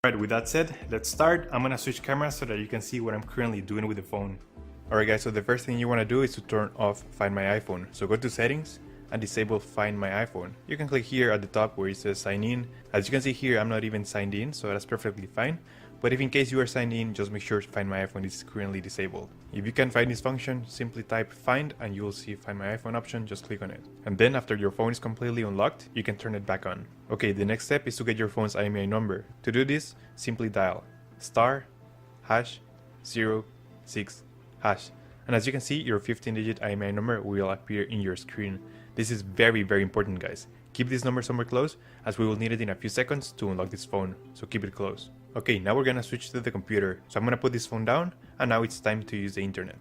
Alright, with that said, let's start. I'm gonna switch cameras so that you can see what I'm currently doing with the phone. Alright guys, so the first thing you wanna do is to turn off Find My iPhone. So go to settings and disable Find My iPhone. You can click here at the top where it says sign in. As you can see here, I'm not even signed in, so that's perfectly fine. But if in case you are signed in, just make sure Find My iPhone is currently disabled. If you can't find this function, simply type find and you will see Find My iPhone option, just click on it. And then after your phone is completely unlocked, you can turn it back on. Okay, the next step is to get your phone's IMEI number. To do this, simply dial *#06#. And as you can see, your 15-digit IMEI number will appear in your screen. This is very important guys. Keep this number somewhere close as we will need it in a few seconds to unlock this phone, so keep it close. Okay, now we're gonna switch to the computer. So I'm gonna put this phone down and now it's time to use the internet.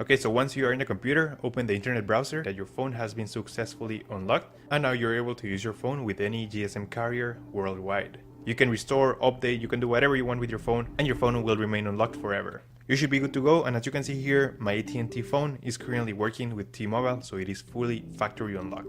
Okay, so once you are in the computer, open the internet browser that your phone has been successfully unlocked, and now you're able to use your phone with any GSM carrier worldwide. You can restore, update, you can do whatever you want with your phone, and your phone will remain unlocked forever. You should be good to go, and as you can see here, my AT&T phone is currently working with T-Mobile, so it is fully factory unlocked.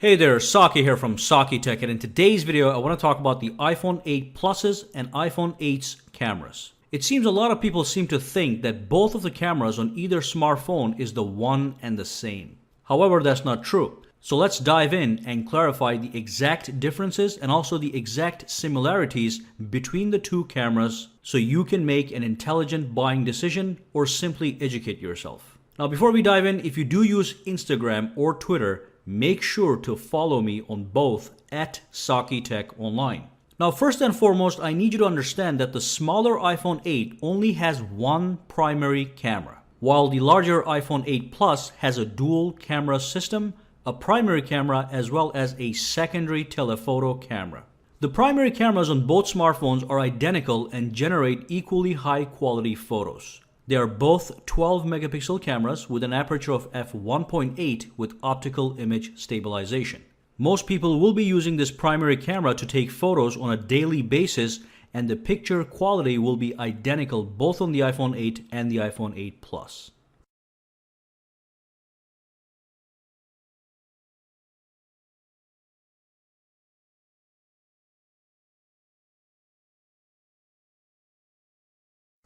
Hey there, Saki here from SAKITECH, and in today's video I want to talk about the iPhone 8 Pluses and iPhone 8's cameras. It seems a lot of people seem to think that both of the cameras on either smartphone is the one and the same. However, that's not true. So let's dive in and clarify the exact differences and also the exact similarities between the two cameras so you can make an intelligent buying decision or simply educate yourself. Now before we dive in, if you do use Instagram or Twitter, make sure to follow me on both at SAKITECH Online. Now first and foremost, I need you to understand that the smaller iPhone 8 only has one primary camera, while the larger iPhone 8 Plus has a dual camera system, a primary camera as well as a secondary telephoto camera. The primary cameras on both smartphones are identical and generate equally high quality photos. They are both 12 megapixel cameras with an aperture of f1.8 with optical image stabilization. Most people will be using this primary camera to take photos on a daily basis, and the picture quality will be identical both on the iPhone 8 and the iPhone 8 Plus.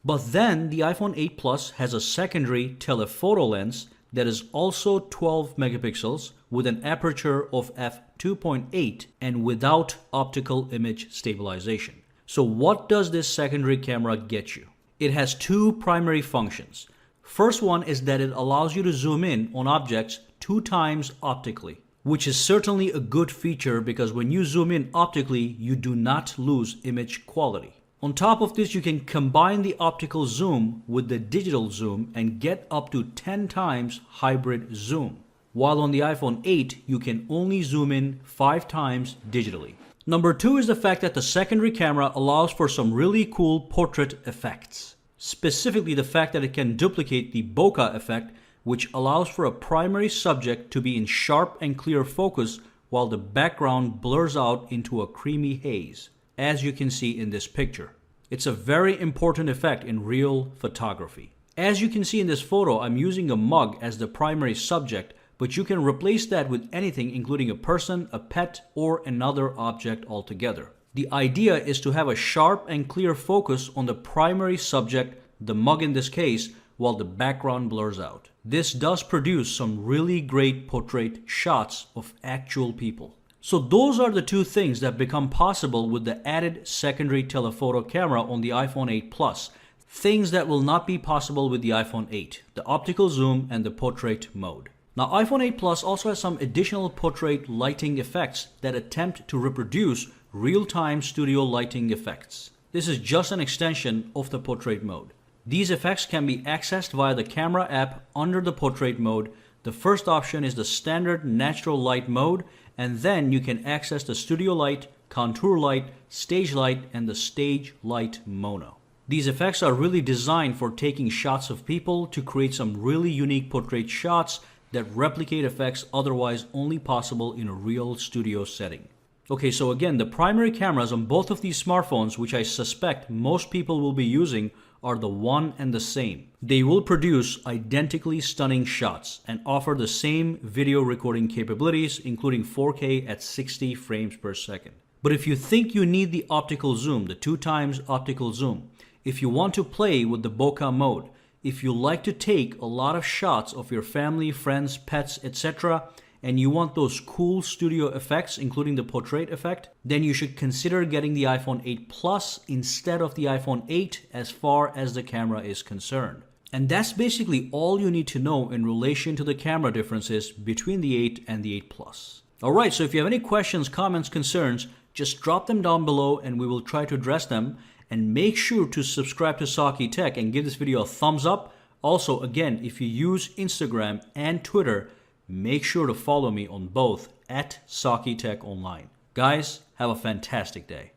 But then the iPhone 8 Plus has a secondary telephoto lens that is also 12 megapixels with an aperture of f2.8 and without optical image stabilization. So what does this secondary camera get you? It has two primary functions. First one is that it allows you to zoom in on objects 2 times optically, which is certainly a good feature because when you zoom in optically, you do not lose image quality. On top of this, you can combine the optical zoom with the digital zoom and get up to 10 times hybrid zoom. While on the iPhone 8, you can only zoom in 5 times digitally. Number 2 is the fact that the secondary camera allows for some really cool portrait effects. Specifically the fact that it can duplicate the bokeh effect, which allows for a primary subject to be in sharp and clear focus while the background blurs out into a creamy haze, as you can see in this picture. It's a very important effect in real photography. As you can see in this photo, I'm using a mug as the primary subject, but you can replace that with anything including a person, a pet, or another object altogether. The idea is to have a sharp and clear focus on the primary subject, the mug in this case, while the background blurs out. This does produce some really great portrait shots of actual people. So those are the two things that become possible with the added secondary telephoto camera on the iPhone 8 Plus. Things that will not be possible with the iPhone 8, the optical zoom and the portrait mode. Now iPhone 8 Plus also has some additional portrait lighting effects that attempt to reproduce real-time studio lighting effects. This is just an extension of the portrait mode. These effects can be accessed via the camera app under the portrait mode. The first option is the standard natural light mode, and then you can access the studio light, contour light, stage light, and the stage light mono. These effects are really designed for taking shots of people to create some really unique portrait shots that replicate effects otherwise only possible in a real studio setting. Okay, so again, the primary cameras on both of these smartphones, which I suspect most people will be using, are the one and the same. They will produce identically stunning shots and offer the same video recording capabilities, including 4K at 60 frames per second. But if you think you need the optical zoom, the 2x optical zoom, if you want to play with the bokeh mode, if you like to take a lot of shots of your family, friends, pets, etc., and you want those cool studio effects, including the portrait effect, then you should consider getting the iPhone 8 Plus instead of the iPhone 8 as far as the camera is concerned. And that's basically all you need to know in relation to the camera differences between the 8 and the 8 Plus. Alright, so if you have any questions, comments, concerns, just drop them down below and we will try to address them. And make sure to subscribe to SAKITECH and give this video a thumbs up. Also, again, if you use Instagram and Twitter, make sure to follow me on both at SAKITECH Online. Guys, have a fantastic day.